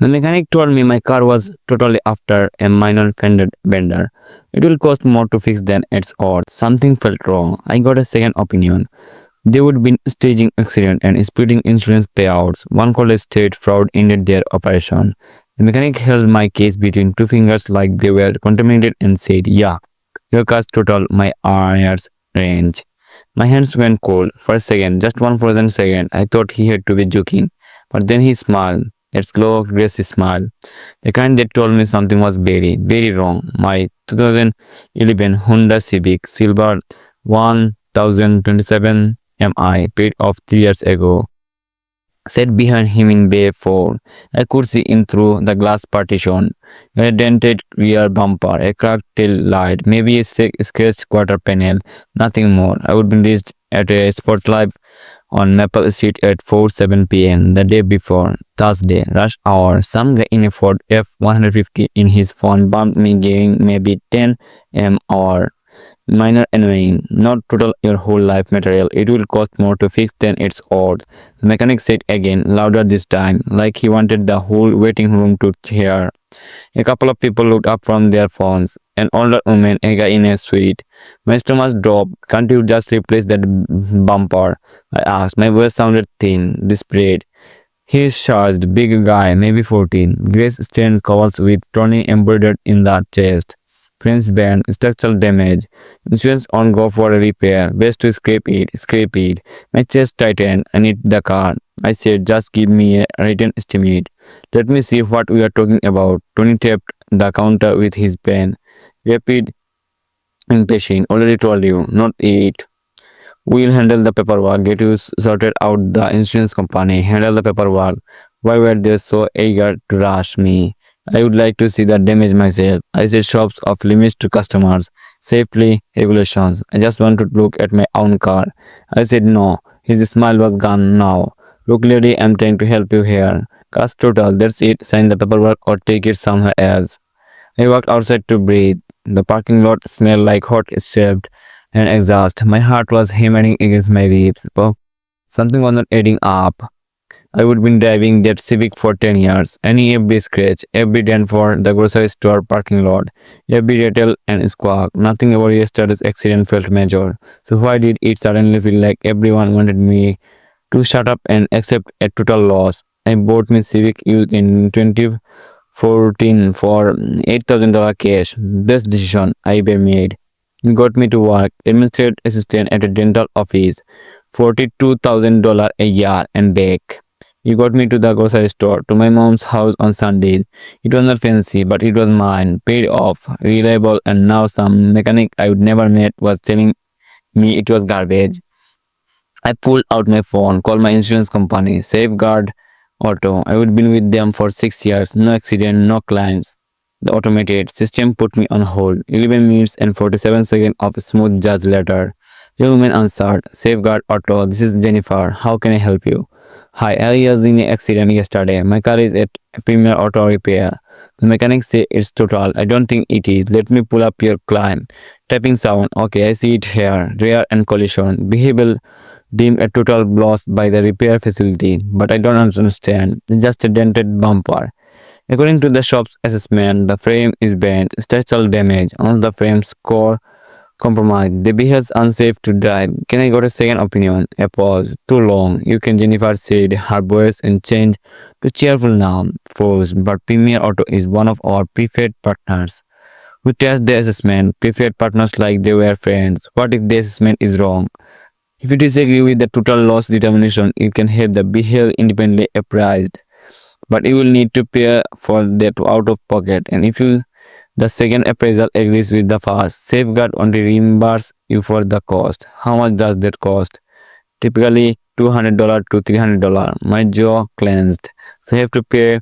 The mechanic told me my car was totally after a minor fender bender. It will cost more to fix than it's worth. Something felt wrong. I got a second opinion. They would be staging accident and splitting insurance payouts. One college state fraud ended their operation. The mechanic held my case between two fingers like they were contaminated and said, "Yeah, your car's total my hours range." My hands went cold for a second, just one frozen second. I thought he had to be joking. But then he smiled. That slow, aggressive smile. The kind that told me something was very, very wrong. My 2011 Honda Civic Silver 1027 Mi paid off 3 years ago sat behind him in Bay 4. I could see in through the glass partition. A dented rear bumper, a cracked tail light, maybe a scratched quarter panel, nothing more. I would be reached at a spotlight on Maple Street at 4:07 p.m. the day before, Thursday, rush hour. Some guy in a Ford F-150 in his phone bumped me giving maybe 10 m or minor annoying, not total your whole life material. It will cost more to fix than it's worth. The mechanic said again, louder this time, like he wanted the whole waiting room to hear. A couple of people looked up from their phones. An older woman, a guy in a suite. My stomach dropped. Can't you just replace that bumper? I asked. My voice sounded thin, desperate. He's charged, big guy, maybe 14. Grace-stained covers with Tony embroidered in the chest. French band, structural damage. Insurance on go for a repair. Best to scrape it, scrape it. My chest tightened. I need the car. I said, just give me a written estimate. Let me see what we are talking about. Tony tapped the counter with his pen. Rapid, impatient. Already told you, not it. We'll handle the paperwork. Get you sorted out the insurance company. Handle the paperwork. Why were they so eager to rush me? I would like to see the damage myself. I said shops off limits to customers. Safely, regulations. I just want to look at my own car. I said no. His smile was gone now. Look lady, I'm trying to help you here. Car's total, that's it. Sign the paperwork or take it somewhere else. I walked outside to breathe. The parking lot smelled like hot shaved and exhaust. My heart was hammering against my ribs. But something was not adding up. I would been driving that Civic for 10 years. Any every scratch, every dent for the grocery store parking lot, every rattle and squawk. Nothing about yesterday's accident felt major. So why did it suddenly feel like everyone wanted me to shut up and accept a total loss? I bought my Civic used in 2014 for $8,000 cash. Best decision I ever made. It got me to work, administrative assistant at a dental office, $42,000 a year and back. He got me to the grocery store, to my mom's house on Sundays. It was not fancy, but it was mine, paid off, reliable, and now some mechanic I would never met was telling me it was garbage. I pulled out my phone, called my insurance company, Safeguard Auto. I would been with them for 6 years, no accident, no claims. The automated system put me on hold. 11 minutes and 47 seconds of smooth jazz later. The woman answered, Safeguard Auto, this is Jennifer. How can I help you? Hi, I was in an accident yesterday. My car is at Premier Auto Repair. The mechanic said it's total. I don't think it is. Let me pull up your claim. Tapping sound. Okay, I see it here. Rear and collision. Vehicle deemed a total loss by the repair facility. But I don't understand. It's just a dented bumper. According to the shop's assessment, the frame is bent, structural damage on the frame's core compromised. The vehicle is unsafe to drive. Can I get a second opinion? A pause. Too long. You can, Jennifer said, her voice and changed to cheerful now. Froze. But Premier Auto is one of our preferred partners. We test the assessment. Preferred partners like they were friends. What if the assessment is wrong? If you disagree with the total loss determination, you can have the vehicle independently appraised. But you will need to pay for that out of pocket. And if you the second appraisal agrees with the first, Safeguard only reimburse you for the cost. How much does that cost? Typically $200 to $300. My jaw clenched. So you have to pay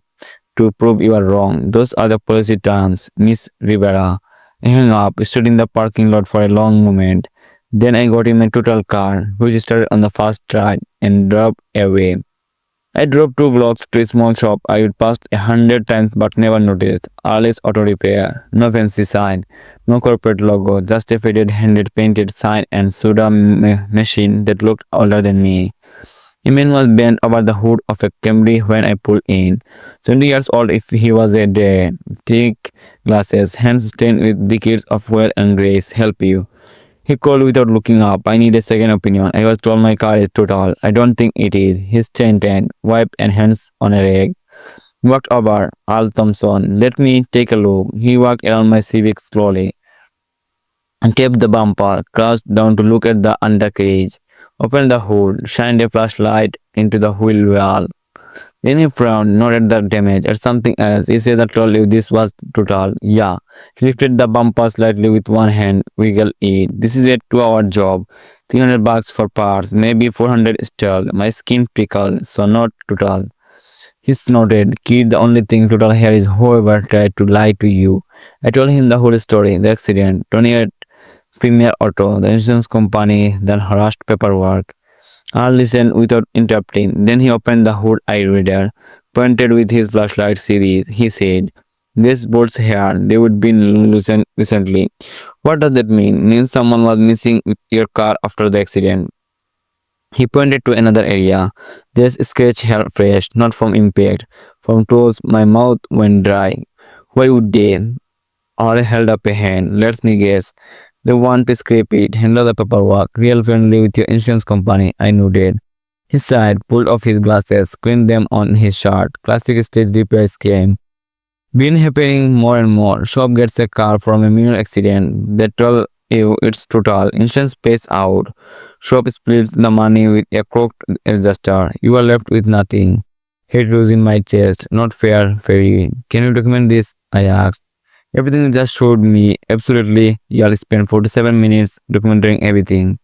to prove you are wrong. Those are the policy terms, Miss Rivera. I hung up, stood in the parking lot for a long moment. Then I got in my total car, which started on the first try, and drove away. I drove 2 blocks to a small shop I would passed 100 times but never noticed. Alice Auto Repair. No fancy sign, no corporate logo, just a faded handed painted sign and soda machine that looked older than me. A man was bent over the hood of a Camry when I pulled in. 70 years old if he was a day. Thick glasses, hands stained with decades of wear and grace. Help you. He called without looking up. I need a second opinion. I was told my car is total. I don't think it is. His chin tan, wipe and hands on a rag. He walked over. Al Thompson. Let me take a look. He walked around my Civic slowly and tapped the bumper, crouched down to look at the undercarriage, opened the hood, shined a flashlight into the wheel well. Then he frowned, noted the damage, or something else. He said, I told you this was total. Yeah. He lifted the bumper slightly with one hand, wiggled it. This is a 2-hour job. $300 for parts, maybe 400 stalled. My skin prickled, so not total. He snorted. Kid, the only thing total here is whoever tried to lie to you. I told him the whole story, the accident, Tony at Premier Auto, the insurance company, the harassed paperwork. I listened without interrupting. Then he opened the hood eye reader, pointed with his flashlight series. He said, these bolts here, they would be loosened recently. What does that mean? Means someone was missing with your car after the accident. He pointed to another area. There's a scratch here fresh, not from impact. From toes, my mouth went dry. Why would they? Or held up a hand. Let me guess. They want to scrape it, handle the paperwork, real friendly with your insurance company. I nodded. He sighed, pulled off his glasses, squinted them on his shirt. Classic stage repair scheme. Been happening more and more. Shop gets a car from a minor accident. They tell you it's total. Insurance pays out. Shop splits the money with a crooked adjuster. You are left with nothing. Head rose in my chest. Not fair, Ferry. Can you document this? I asked. Everything you just showed me, absolutely. Y'all spent 47 minutes documenting everything.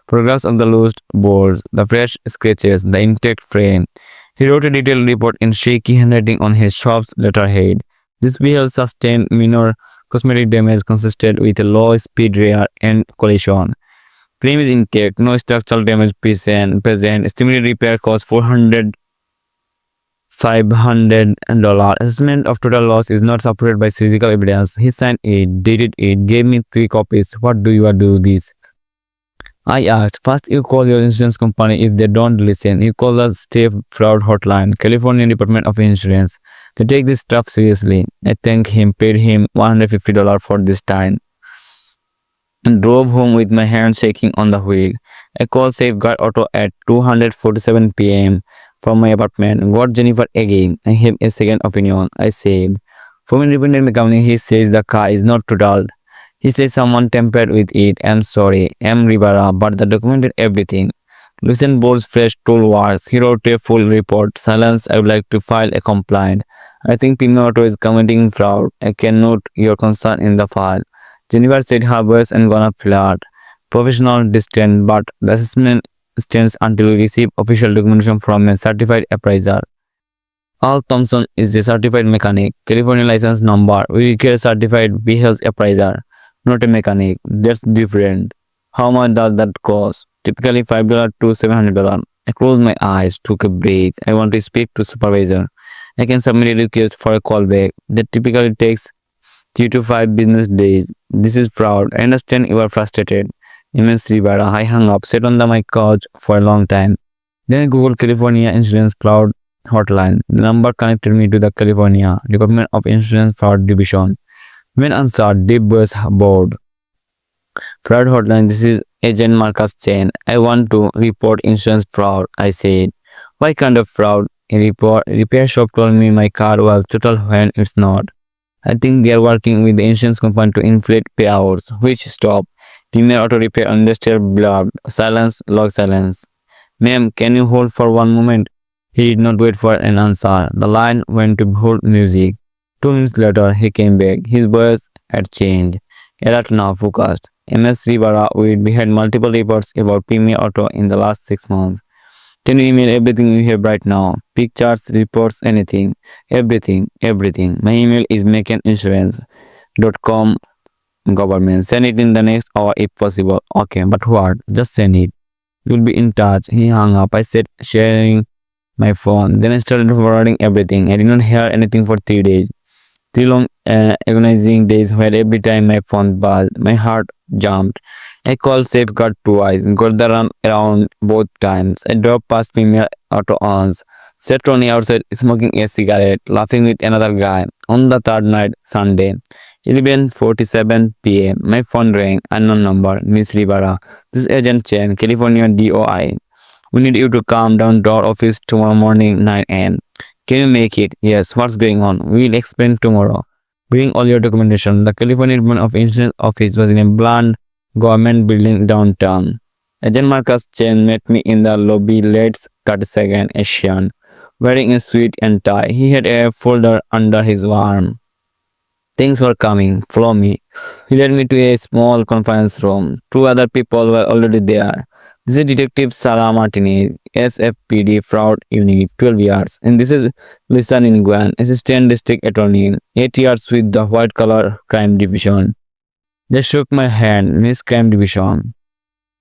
Photographs of the lost boards, the fresh scratches, the intact frame. He wrote a detailed report in shaky handwriting on his shop's letterhead. This vehicle sustained minor cosmetic damage consisted with a low-speed rear end collision. Frame is intact, no structural damage present. Estimated repair cost $500. Assessment of total loss is not supported by physical evidence. He signed it, dated it, gave me 3 copies. What do you do this? I asked. First, you call your insurance company. If they don't listen, you call the state fraud hotline, California Department of Insurance. They take this stuff seriously. I thanked him, paid him $150 for this time, and drove home with my hand shaking on the wheel. I called Safeguard Auto at 2:47 p.m. from my apartment. Got Jennifer again. I have a second opinion. I said, from independent mechanic, he says the car is not totaled. He says someone tampered with it. I'm sorry, I'm Rivera, but the documented everything. Loosened bolts, fresh tool wires. He wrote a full report. Silence, I would like to file a complaint. I think Pinoto is committing fraud. I can note your concern in the file. Jennifer said her voice and gonna flat. Professional, distant, but the assessment stands until we receive official documentation from a certified appraiser. Al Thompson is a certified mechanic. California license number. We require certified vehicles appraiser, not a mechanic. That's different. How much does that cost? Typically $5 to $700. I closed my eyes, took a breath. I want to speak to supervisor. I can submit a request for a callback. That typically takes 3 to 5 business days. This is fraud. I understand you are frustrated. Immense Rivera. I hung up, sat on my couch for a long time. Then I googled California Insurance Cloud Hotline. The number connected me to the California Department of Insurance Fraud Division. When answered, deep voice board. Fraud hotline, this is Agent Marcus Chen. I want to report insurance fraud, I said. Why kind of fraud? A repair shop told me my car was total when it's not. I think they are working with the insurance company to inflate payouts. Which stop? Premier Auto Repair Industrial blubbed. Silence, log silence. Ma'am, can you hold for one moment? He did not wait for an answer. The line went to hold music. 2 minutes later, he came back. His voice had changed. Alert now, focused. MS Rivera, we had multiple reports about Premier Auto in the last 6 months. Can you email everything you have right now? Pictures, reports, anything. Everything. My email is makeininsurance.com government. Send it in the next hour if possible. Okay, but what? Just send it. You'll be in touch. He hung up. I said, sharing my phone. Then I started forwarding everything. I did not hear anything for 3 days. 3 long agonizing days where every time my phone buzzed, my heart jumped. I called safeguard twice, got the run around both times. I drove past female auto once, sat Tony outside smoking a cigarette, laughing with another guy. On the third night, Sunday, 11:47 p.m., my phone rang, unknown number, Miss Rivera. This is Agent Chen, California DOI. We need you to come down to our office tomorrow morning, 9 a.m. Can you make it? Yes. What's going on? We'll explain tomorrow. Bring all your documentation. The California Department of Insurance office was in a bland government building downtown. Agent Marcus Chen met me in the lobby late 32nd Asian, wearing a suit and tie. He had a folder under his arm. Things were coming. Follow me. He led me to a small conference room. Two other people were already there. This is Detective Sarah Martinez, SFPD Fraud Unit, 12 years. And this is Lisa Nguyen, Assistant District Attorney, 8 years with the White Collar Crime Division. They shook my hand, Miss Crime Division.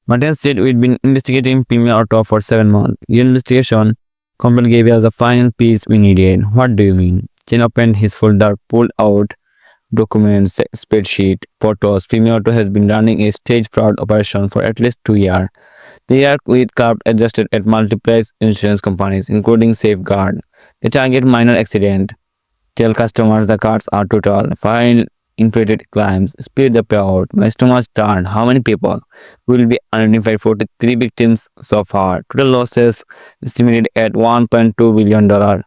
Martinez said we'd been investigating female auto for 7 months. Your investigation complaint gave us the final piece we needed. What do you mean? Chen opened his folder, pulled out documents, spreadsheet, photos. Female auto has been running a stage fraud operation for at least 2 years. They are with cards adjusted at multiple insurance companies, including Safeguard. They target minor accident. Tell customers the cards are total. File inflated claims. Split the payout. My stomach turned. How many people? Will be identified 43 victims so far. Total losses estimated at $1.2 billion.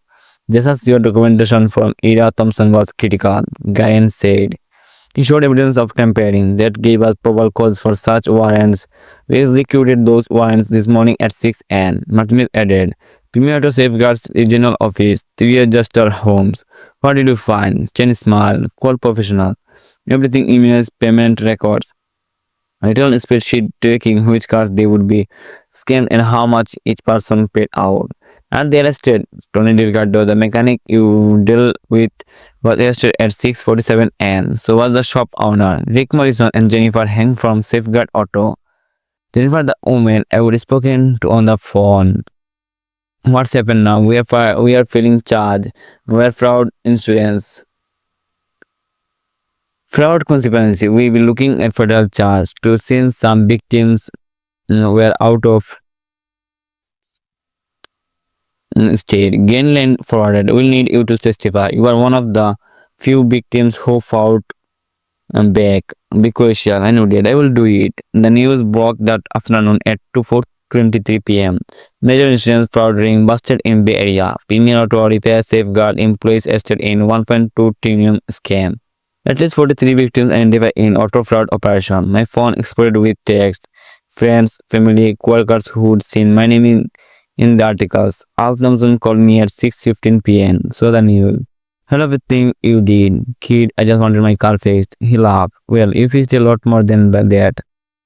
Just as your documentation from Ira Thompson was critical, Guyan said. He showed evidence of tampering that gave us probable cause for such warrants. We executed those warrants this morning at 6 a.m. Martinez added. Premier Safeguards Regional Office, 3 adjuster homes. What did you find? Chen smiled. Call professional. Everything emails, payment records. I told a spreadsheet tracking which cars they would be scanned and how much each person paid out. And they arrested Tony Delgado, the mechanic you deal with, was arrested at 6:47 a.m. So was the shop owner, Rick Morrison and Jennifer Heng from Safeguard Auto. Jennifer, the woman I would spoken to on the phone. What's happened now? We are feeling charged. We are fraud insurance. Fraud conspiracy. We will be looking at federal charge to since some victims were out of state. Gainland forwarded. We'll need you to testify. You are one of the few victims who fought back. Be crucial. I know that. I will do it. The news broke that afternoon at 4:23 p.m. Major insurance fraud ring busted in Bay Area. Premier Auto Repair Safeguard employees arrested in 1.2 trillion scam. At least 43 victims identified in auto fraud operation. My phone exploded with text. Friends, family, co-workers who'd seen my name in the articles. Al Thompson called me at 6:15 p.m. So the news. Hello, everything you did. Kid, I just wanted my car fixed. He laughed. Well, you fixed a lot more than that.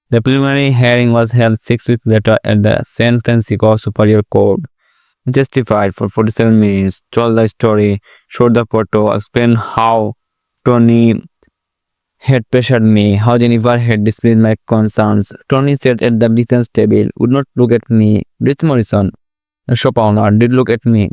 The preliminary hearing was held 6 weeks later at the San Francisco Superior Court. He testified for 47 minutes, told the story, showed the photo, explained how Tony had pressured me, how Jennifer had displayed my concerns. Tony sat at the defense table, would not look at me. Rich Morrison, the shop owner, did look at me.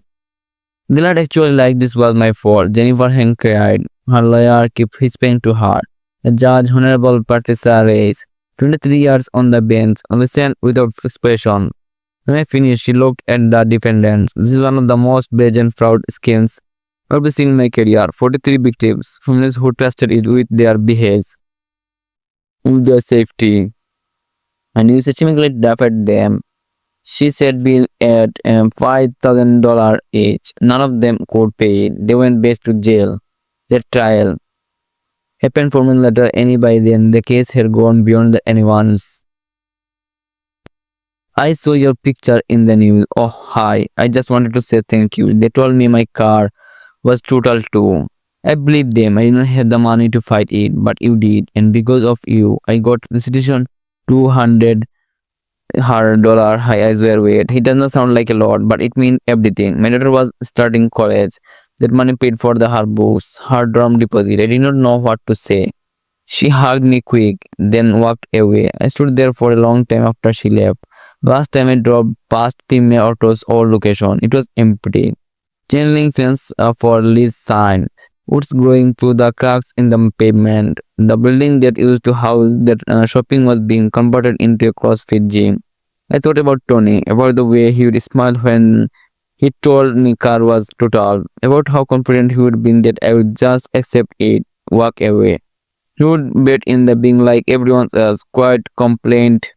They not actually like this was my fault. Jennifer Heng cried. Her lawyer kept whispering to her. The judge, Honorable Patricia Reyes, 23 years on the bench, listened without expression. When I finished, she looked at the defendants. This is one of the most brazen fraud schemes I've ever seen in my career. 43 victims, families who trusted it with their behaves, with their safety, and you systematically daffed them. She said bill at $5,000 each. None of them could pay it. They went back to jail. Their trial happened 4 months later. By then, the case had gone beyond anyone's. I saw your picture in the news. Oh, hi. I just wanted to say thank you. They told me my car was total too. I believed them. I didn't have the money to fight it, but you did. And because of you, I got restitution $200. Her eyes were wet. It does not sound like a lot, but it means everything. My daughter was starting college. That money paid for her books, her dorm deposit. I did not know what to say. She hugged me quick, then walked away. I stood there for a long time after she left. Last time I drove past Premier Auto's old location, it was empty. Channeling fence for lease sign. woods growing through the cracks in the pavement. The building that used to house that shopping was being converted into a CrossFit gym. I thought about Tony, about the way he would smile when he told me car was total, about how confident he would be that I would just accept it, walk away. He would bet in the being like everyone else, quiet, complaint,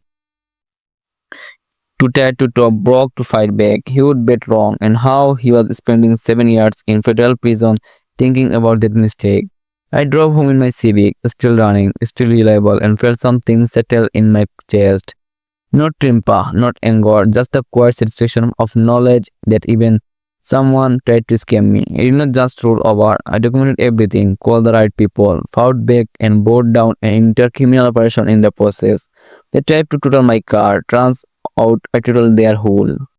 to try to top Brock to fight back. He would bet wrong, and how he was spending 7 years in federal prison thinking about that mistake. I drove home in my Civic, still running, still reliable, and felt something settle in my chest. Not trimpa, not anger, just the quiet satisfaction of knowledge that even someone tried to scam me. I did not just roll over. I documented everything, called the right people, fought back, and brought down an entire criminal operation in the process. They tried to total my car, turns out I totaled their whole.